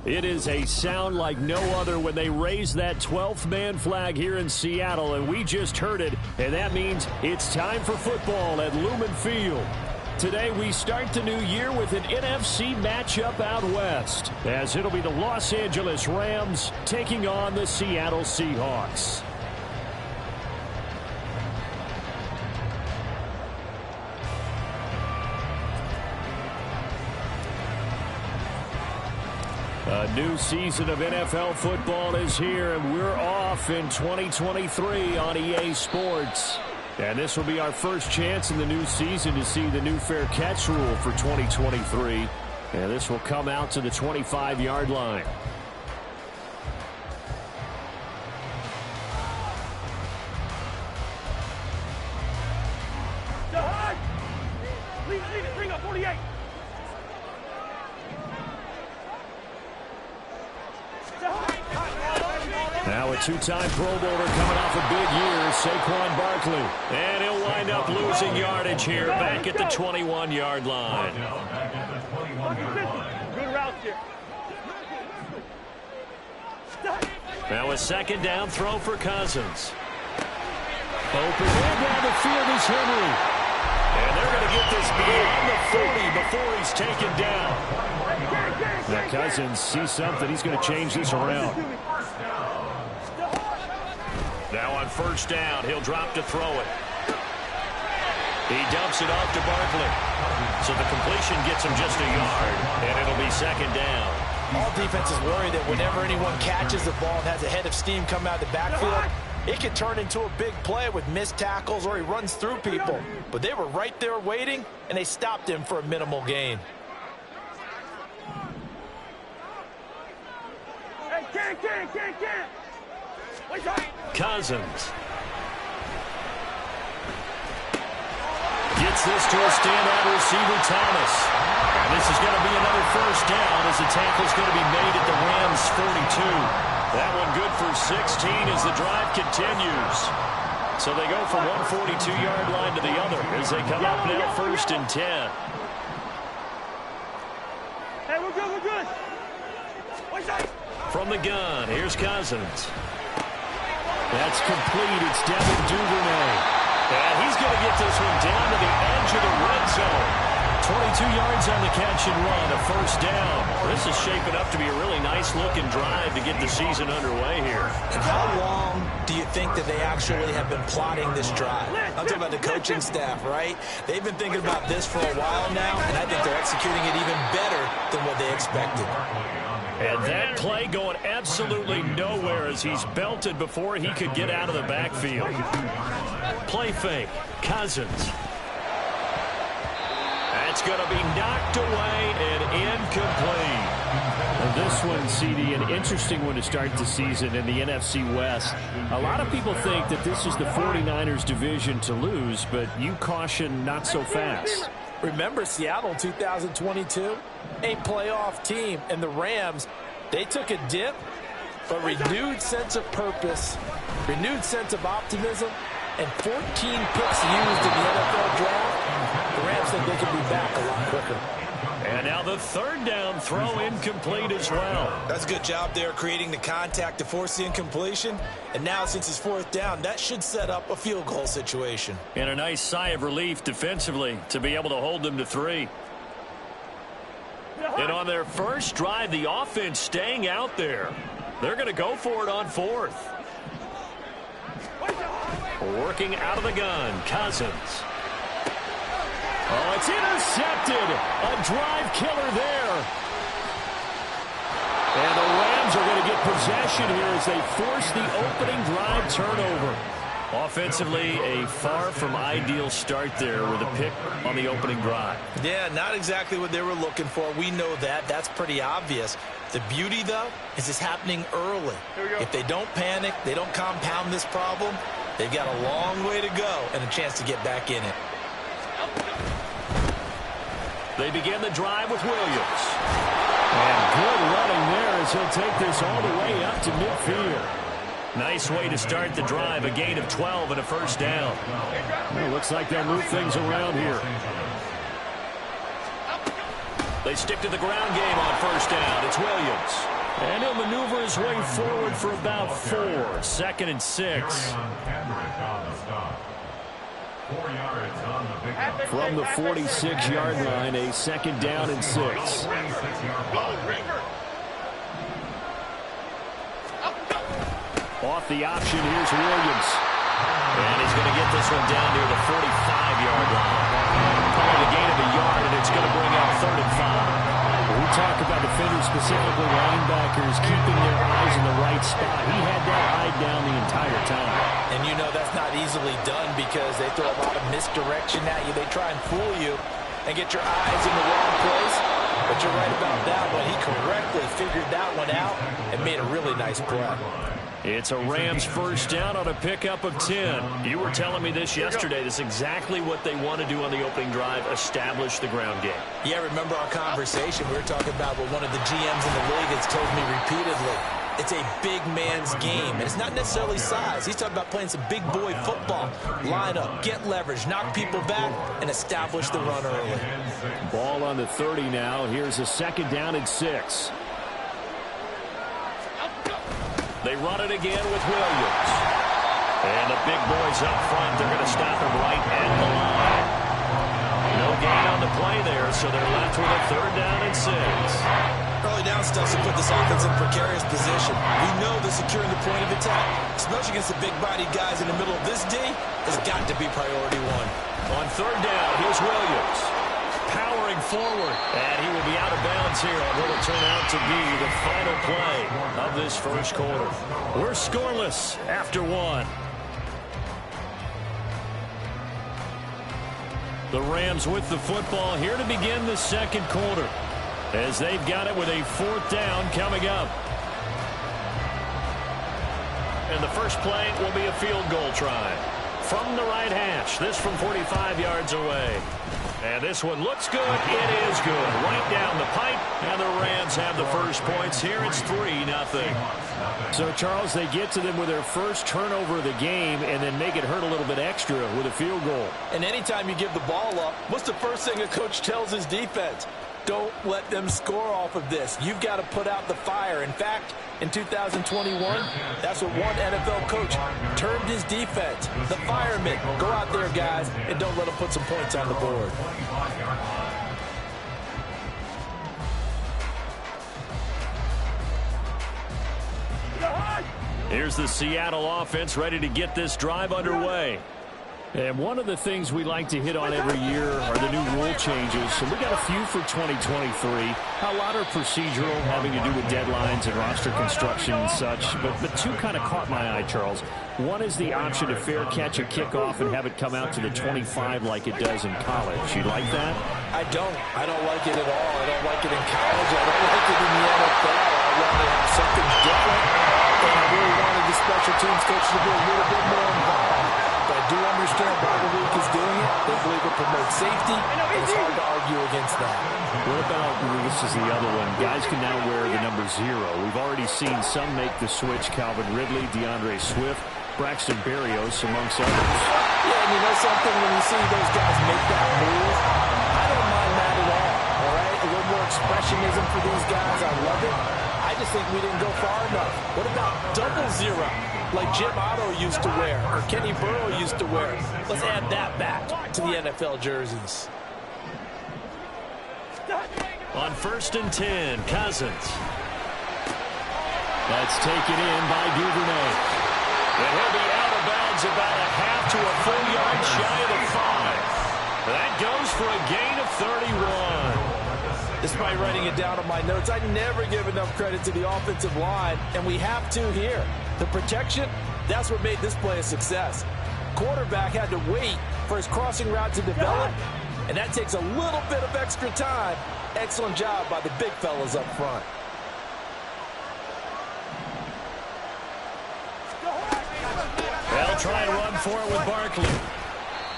It is a sound like no other when they raise that 12th man flag here in Seattle, and we just heard it, and that means it's time for football at Lumen Field. Today we start the new year with an NFC matchup out west, as it'll be the Los Angeles Rams taking on the Seattle Seahawks. A new season of NFL football is here, and we're off in 2023 on EA Sports. And this will be our first chance in the new season to see the new fair catch rule for 2023. And this will come out to the 25-yard line. Bring up 48. Now a two-time Pro Bowler coming off a big year, Saquon Barkley. And he'll wind up losing yardage here back at the 21-yard line. Good route here. Now a second down throw for Cousins. Open way down the field is Henry. And they're going to get this beyond the 40 before he's taken down. Now Cousins sees something. He's going to change this around. Now on first down, he'll drop to throw it. He dumps it off to Barkley. So the completion gets him just a yard, and it'll be second down. All defenses worry that whenever anyone catches the ball and has a head of steam come out of the backfield, it can turn into a big play with missed tackles or he runs through people. But they were right there waiting, and they stopped him for a minimal gain. Cousins gets this to a standout receiver, Thomas. And this is going to be another first down as the tackle's going to be made at the Rams' 42. That one good for 16 as the drive continues. So they go from one 42-yard line to the other as they come up now first and 10. Hey, we're good, we're good. From the gun, here's Cousins. That's complete. It's Devin Duvernay. And he's going to get this one down to the edge of the red zone. 22 yards on the catch and run, a first down. This is shaping up to be a really nice-looking drive to get the season underway here. And how long do you think that they actually have been plotting this drive? I'm talking about the coaching staff, right? They've been thinking about this for a while now, and I think they're executing it even better than what they expected. And that play going absolutely nowhere as he's belted before he could get out of the backfield. Play fake. Cousins. That's going to be knocked away and incomplete. And this one, CD, an interesting one to start the season in the NFC West. A lot of people think that this is the 49ers division to lose, but you caution not so fast. Remember Seattle 2022? A playoff team, and the Rams, they took a dip, but renewed sense of purpose, renewed sense of optimism, and 14 picks used in the NFL draft. The Rams think they can be back a lot quicker. And now the third down throw incomplete as well. That's a good job there creating the contact to force the incompletion. And now since it's fourth down, that should set up a field goal situation. And a nice sigh of relief defensively to be able to hold them to 3. And on their first drive, the offense staying out there. They're going to go for it on fourth. Working out of the gun, Cousins. Oh, it's intercepted. A drive killer there. And the Rams are going to get possession here as they force the opening drive turnover. Offensively, a far from ideal start there with a pick on the opening drive. Yeah, not exactly what they were looking for. We know that. That's pretty obvious. The beauty, though, is it's happening early. If they don't panic, they don't compound this problem, they've got a long way to go and a chance to get back in it. They begin the drive with Williams. And good running there as he'll take this all the way up to midfield. Nice way to start the drive. A gain of 12 and a first down. Well, looks like they'll move things around here. They stick to the ground game on first down. It's Williams. And he'll maneuver his way forward for about 4. 2nd and 6. From the 46-yard line, a 2nd down and 6. Off the option, here's Williams. And he's going to get this one down near the 45-yard line. Calling a gain of a yard, and it's going to bring out 3rd and 5. We talk about defenders, specifically linebackers, keeping their eyes in the right spot. He had that eye down the entire time. And you know that's not easily done because they throw a lot of misdirection at you. They try and fool you and get your eyes in the wrong place. But you're right about that one. He correctly figured that one out and made a really nice play. It's a Rams first down on a pickup of 10. You were telling me this yesterday. This is exactly what they want to do on the opening drive, establish the ground game. Yeah, remember our conversation. We were talking about what one of the GMs in the league has told me repeatedly. It's a big man's game, and it's not necessarily size. He's talking about playing some big boy football. Line up, get leverage, knock people back, and establish the run early. Ball on the 30 now. Here's a 2nd down and 6. They run it again with Williams. And the big boys up front, they're going to stop him right at the line. No gain on the play there, so they're left with a 3rd down and 6. Early down stuff to put this offense in precarious position. We know that securing the point of attack, especially against the big-bodied guys in the middle of this D, has got to be priority 1. On 3rd down, here's Williams. Powering forward, and he will be out of bounds here on what will turn out to be the final play of this first quarter. We're scoreless after 1. The Rams with the football here to begin the second quarter, as they've got it with a 4th down coming up. And the first play will be a field goal try from the right hash. This from 45 yards away. And this one looks good. It is good. Right down the pipe. And the Rams have the first points here. It's 3-0. So, Charles, they get to them with their first turnover of the game and then make it hurt a little bit extra with a field goal. And anytime you give the ball up, what's the first thing a coach tells his defense? Don't let them score off of this. You've got to put out the fire. In fact, in 2021, that's what one NFL coach termed his defense. The firemen. Go out there, guys, and don't let them put some points on the board. Here's the Seattle offense ready to get this drive underway. And one of the things we like to hit on every year are the new rule changes. So we got a few for 2023. A lot are procedural, having to do with deadlines and roster construction and such. But two kind of caught my eye, Charles. One is the option to fair catch a kickoff and have it come out to the 25 like it does in college. You like that? I don't. I don't like it at all. I don't like it in college. I don't like it in the NFL. I want to have something different. And I really wanted the special teams coach to be a little bit more involved. But I do understand why the league is doing it. They believe it promotes safety, and it's hard to argue against that. What about, this is the other one, guys can now wear the number 0. We've already seen some make the switch. Calvin Ridley, DeAndre Swift, Braxton Berrios, amongst others. Yeah, and you know something? When you see those guys make that move, I don't mind that at all right? A little more expressionism for these guys. I love it. I just think we didn't go far enough. What about double 0? Like Jim Otto used to wear, or Kenny Burrow used to wear. Let's add that back to the NFL jerseys. On 1st and 10, Cousins. That's taken in by Duvernay. And he'll be out of bounds about a half to a full yard shy of the 5. That goes for a gain of 31. Despite writing it down on my notes, I never give enough credit to the offensive line, and we have to here. The protection, that's what made this play a success. Quarterback had to wait for his crossing route to develop, and that takes a little bit of extra time. Excellent job by the big fellas up front. They'll try and run for it with Barkley.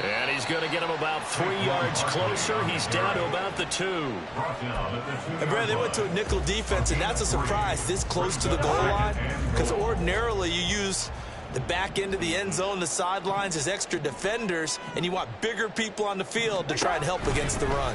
And he's going to get him about 3 yards closer. He's down to about the 2. And Brad, they went to a nickel defense, and that's a surprise this close to the goal line, because ordinarily you use the back end of the end zone, the sidelines as extra defenders, and you want bigger people on the field to try and help against the run.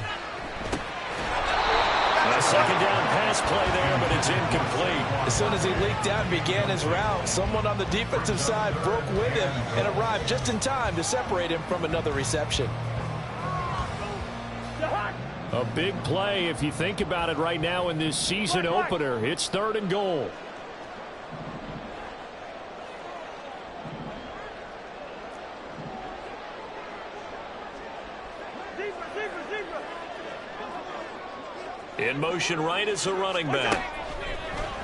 A second down pass play there, but it's incomplete. As soon as he leaked out and began his route, someone on the defensive side broke with him and arrived just in time to separate him from another reception. A big play if you think about it right now in this season opener. It's 3rd and goal. In motion right is the running back.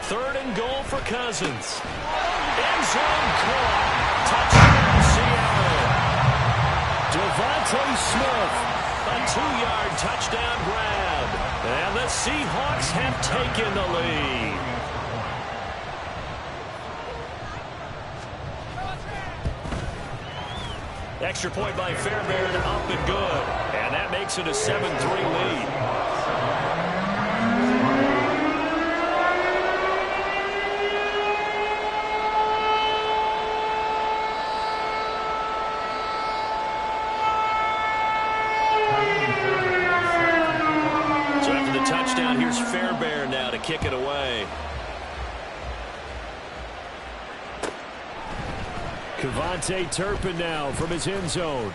3rd and goal for Cousins. End zone caught. Touchdown Seattle. Devontae Smith. A 2-yard touchdown grab. And the Seahawks have taken the lead. Extra point by Fairbairn, up and good. And that makes it a 7-3 lead. Touchdown. Here's Fairbairn now to kick it away. Kevontae Turpin now from his end zone.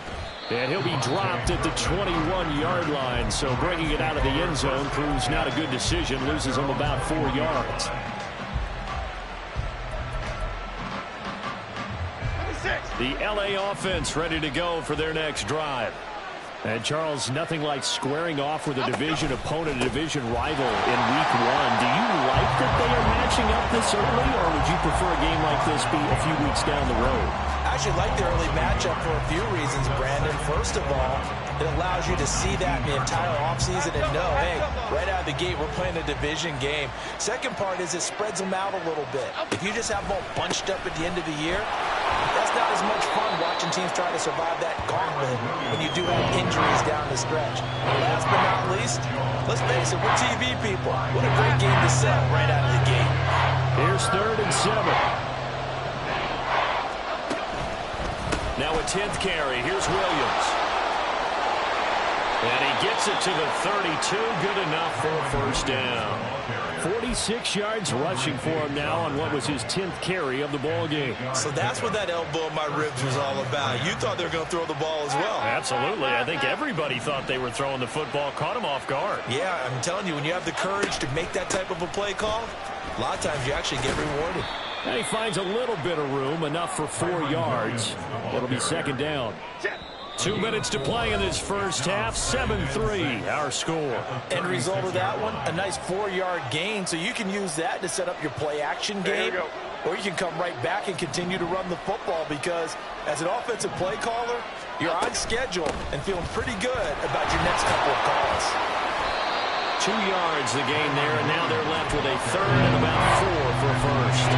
And he'll be dropped at the 21-yard line. So bringing it out of the end zone proves not a good decision. Loses him about 4 yards. The LA offense ready to go for their next drive. And, Charles, nothing like squaring off with a division opponent, a division rival in Week 1. Do you like that they are matching up this early, or would you prefer a game like this be a few weeks down the road? I actually like the early matchup for a few reasons, Brandon. First of all, it allows you to see that the entire offseason and know, hey, right out of the gate, we're playing a division game. Second part is it spreads them out a little bit. If you just have them all bunched up at the end of the year, that's not as much fun watching teams try to survive that gauntlet when you do have injuries down the stretch. Last but not least, let's face it, we're TV people. What a great game to sell right out of the gate. Here's 3rd and 7. Now a 10th carry. Here's Williams. And he gets it to the 32. Good enough for a first down. 46 yards rushing for him now on what was his 10th carry of the ball game. So that's what that elbow in my ribs was all about. You thought they were going to throw the ball as well. Absolutely. I think everybody thought they were throwing the football. Caught him off guard. Yeah, I'm telling you, when you have the courage to make that type of a play call, a lot of times you actually get rewarded. And he finds a little bit of room, enough for 4 yards. It'll be 2nd down. 2 minutes to play in this first half. 7-3, our score. End result of that one, a nice 4-yard gain. So you can use that to set up your play-action game. Or you can come right back and continue to run the football, because as an offensive play caller, you're on schedule and feeling pretty good about your next couple of calls. 2 yards the gain there, and now they're left with a 3rd and about 4 for a first.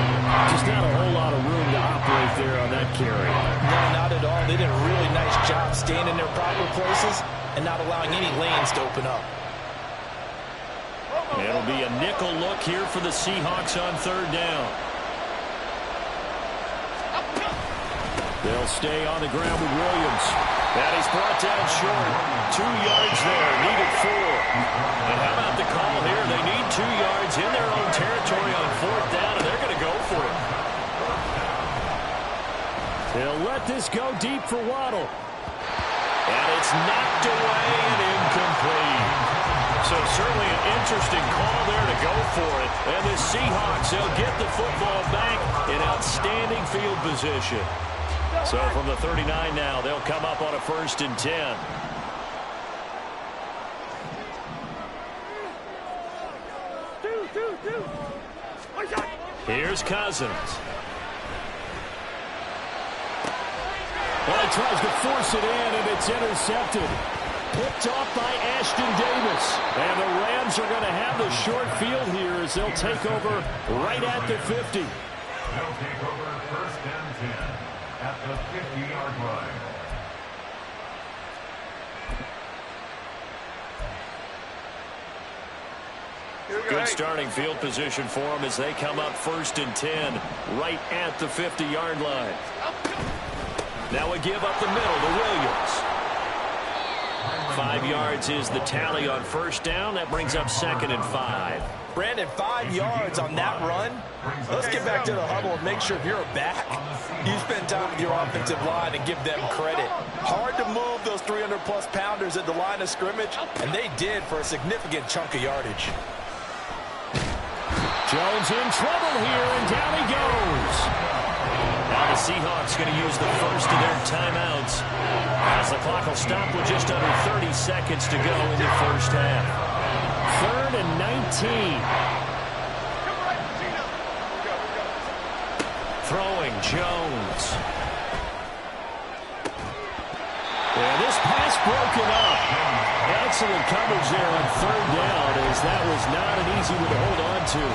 Just not a whole lot of room to operate there on that carry. No, not at all. They did a really nice job staying in their proper places and not allowing any lanes to open up. It'll be a nickel look here for the Seahawks on 3rd down. They'll stay on the ground with Williams. And he's brought down short. 2 yards there, needed 4. And how about the call here? They need 2 yards in their own territory on 4th down, and they're going to go for it. They'll let this go deep for Waddle. And it's knocked away and incomplete. So certainly an interesting call there to go for it. And the Seahawks, they'll get the football back in outstanding field position. So from the 39 now, they'll come up on a 1st and 10. Here's Cousins. Well, he tries to force it in, and it's intercepted. Picked off by Ashton Davis. And the Rams are going to have the short field here as they'll take over right at the 50. They'll take over 1st and 10 at the 50-yard line. Good starting field position for them as they come up 1st and 10 right at the 50-yard line. Now a give up the middle to Williams. 5 yards is the tally on 1st down. That brings up 2nd and 5. Brandon, 5 yards on that run. Let's get back to the huddle and make sure if you're a back, you spend time with your offensive line and give them credit. Hard to move those 300-plus pounders at the line of scrimmage, and they did for a significant chunk of yardage. Jones in trouble here, and down he goes. Now the Seahawks going to use the first of their timeouts as the clock will stop with just under 30 seconds to go in the first half. 3rd and 19. Throwing Jones. And this pass broken up. Excellent coverage there on 3rd down as that was not an easy one to hold on to.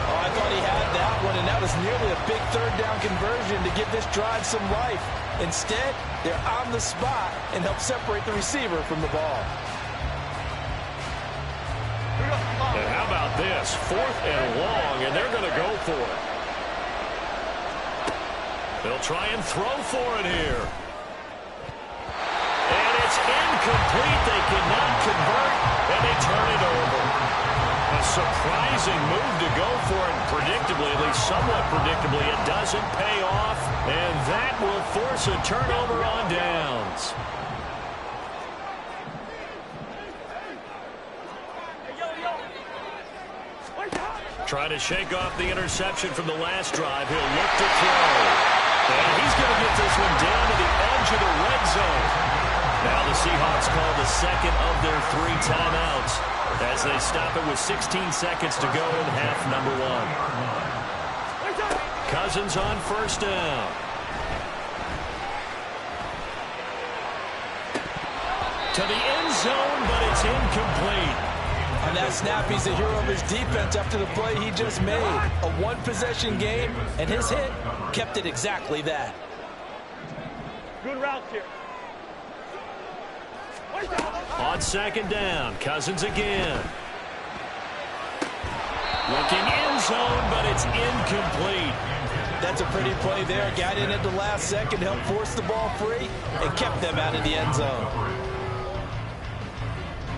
Oh, I thought he had that one, and that was nearly a big 3rd down conversion to give this drive some life. Instead, they're on the spot and help separate the receiver from the ball. And how about this? 4th and long, and they're going to go for it. They'll try and throw for it here. And it's incomplete. They cannot convert, and they turn it over. A surprising move to go for it. Predictably, at least somewhat predictably, it doesn't pay off, and that will force a turnover on downs. Trying to shake off the interception from the last drive. He'll look to throw. And he's going to get this one down to the edge of the red zone. Now the Seahawks call the second of their 3 timeouts as they stop it with 16 seconds to go in half number 1. Cousins on 1st down. To the end zone, but it's incomplete. On that snap, he's the hero of his defense after the play he just made. A one-possession game, and his hit kept it exactly that. Good route here. On 2nd down, Cousins again. Looking end zone, but it's incomplete. That's a pretty play there. Got in at the last second, helped force the ball free, and kept them out of the end zone.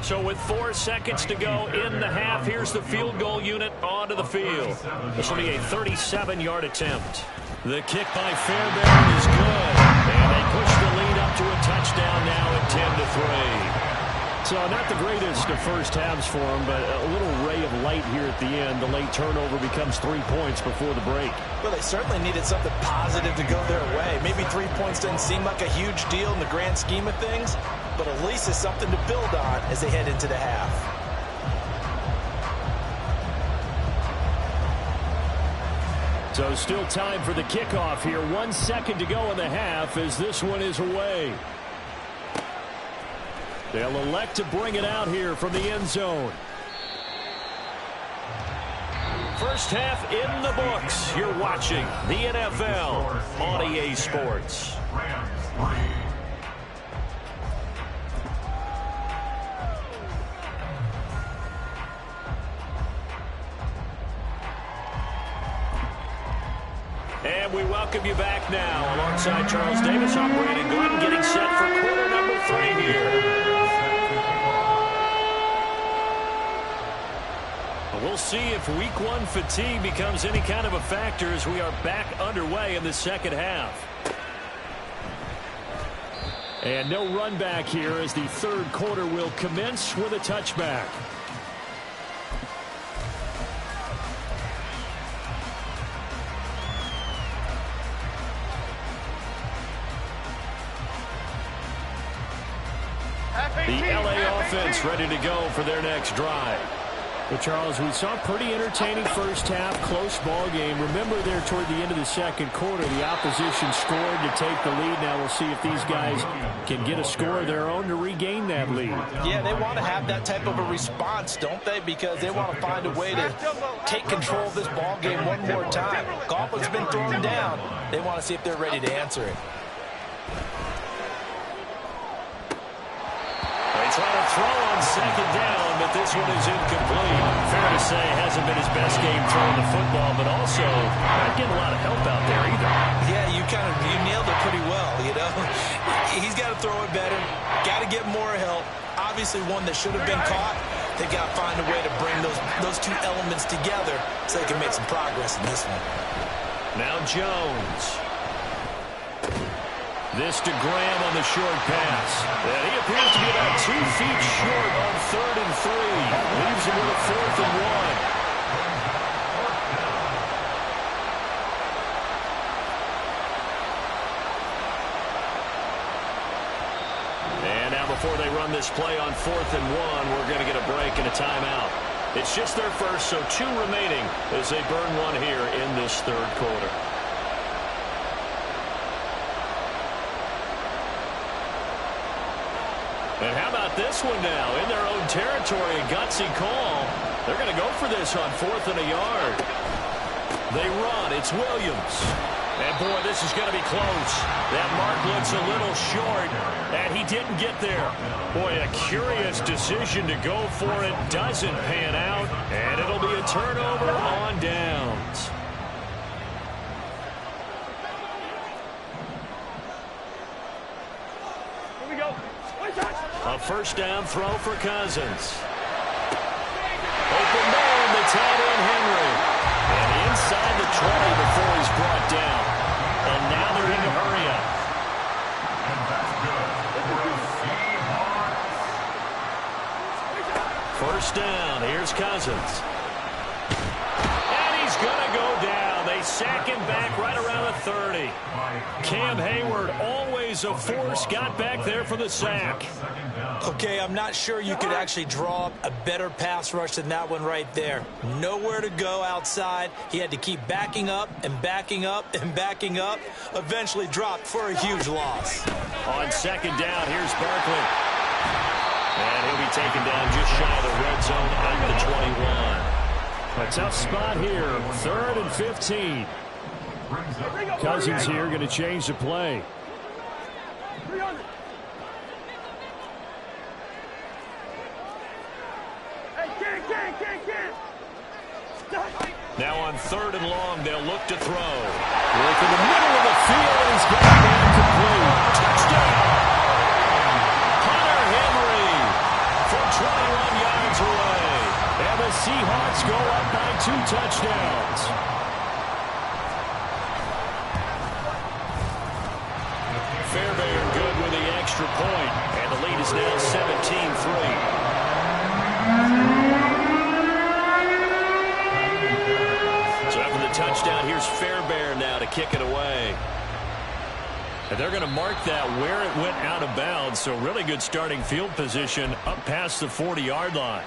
So with 4 seconds to go in the half, here's the field goal unit onto the field. This will be a 37-yard attempt. The kick by Fairbairn is good. And they push the lead up to a touchdown now at 10-3. So not the greatest of first halves for them, but a little ray of light here at the end. The late turnover becomes 3 points before the break. Well, they certainly needed something positive to go their way. Maybe 3 points doesn't seem like a huge deal in the grand scheme of things, but at least it's something to build on as they head into the half. So still time for the kickoff here. 1 second to go in the half as this one is away. They'll elect to bring it out here from the end zone. First half in the books. You're watching the NFL on EA Sports. And we welcome you back now. Alongside Charles Davis, I'm Brandon Gordon, getting set for quarter number 3 here. We'll see if week 1 fatigue becomes any kind of a factor as we are back underway in the second half. And no run back here as the third quarter will commence with a touchback. The LA offense ready to go for their next drive. Well, Charles, we saw a pretty entertaining first half, close ball game. Remember there toward the end of the second quarter, the opposition scored to take the lead. Now we'll see if these guys can get a score of their own to regain that lead. Yeah, they want to have that type of a response, don't they? Because they want to find a way to take control of this ball game one more time. Gauntlet's been thrown down. They want to see if they're ready to answer it. It's try to throw on second down, but this one is incomplete. Fair to say, hasn't been his best game throwing the football, but also not getting a lot of help out there either. Yeah, you nailed it pretty well, you know. He's got to throw it better, got to get more help. Obviously one that should have been caught. They got to find a way to bring those two elements together so they can make some progress in this one. Now Jones. This to Graham on the short pass. And he appears to be about 2 feet short on 3rd and 3. Leaves him with a 4th and 1. And now before they run this play on 4th and 1, we're going to get a break and a timeout. It's just their first, so 2 remaining as they burn one here in this 3rd quarter. And how about this one now? In their own territory, a gutsy call. They're going to go for this on 4th and a yard. They run. It's Williams. And, boy, this is going to be close. That mark looks a little short, and he didn't get there. Boy, a curious decision to go for it. Doesn't pan out, and it'll be a turnover on downs. Here we go. A first down throw for Cousins. Open man, the tight end Henry. And inside the 20 before he's brought down. And now they're in a hurry up. First down, here's Cousins. And he's going to go down. They sack him back right around the 30. Cam Hayward, always a force, got back there for the sack. Okay, I'm not sure you could actually draw up a better pass rush than that one right there. Nowhere to go outside. He had to keep backing up and backing up and backing up. Eventually dropped for a huge loss. On second down, here's Barkley. And he'll be taken down just shy of the red zone at the 21. A tough spot here, 3rd and 15. Cousins here going to change the play. Now on 3rd and long, they'll look to throw. Work in the middle of the field, and he's got it complete. Touchdown! Hunter Henry from 21 yards away. And the Seahawks go up by 2 touchdowns. Fairbairn good with the extra point, and the lead is now 17-3. So after the touchdown, here's Fairbairn now to kick it away. And they're going to mark that where it went out of bounds, so really good starting field position up past the 40-yard line.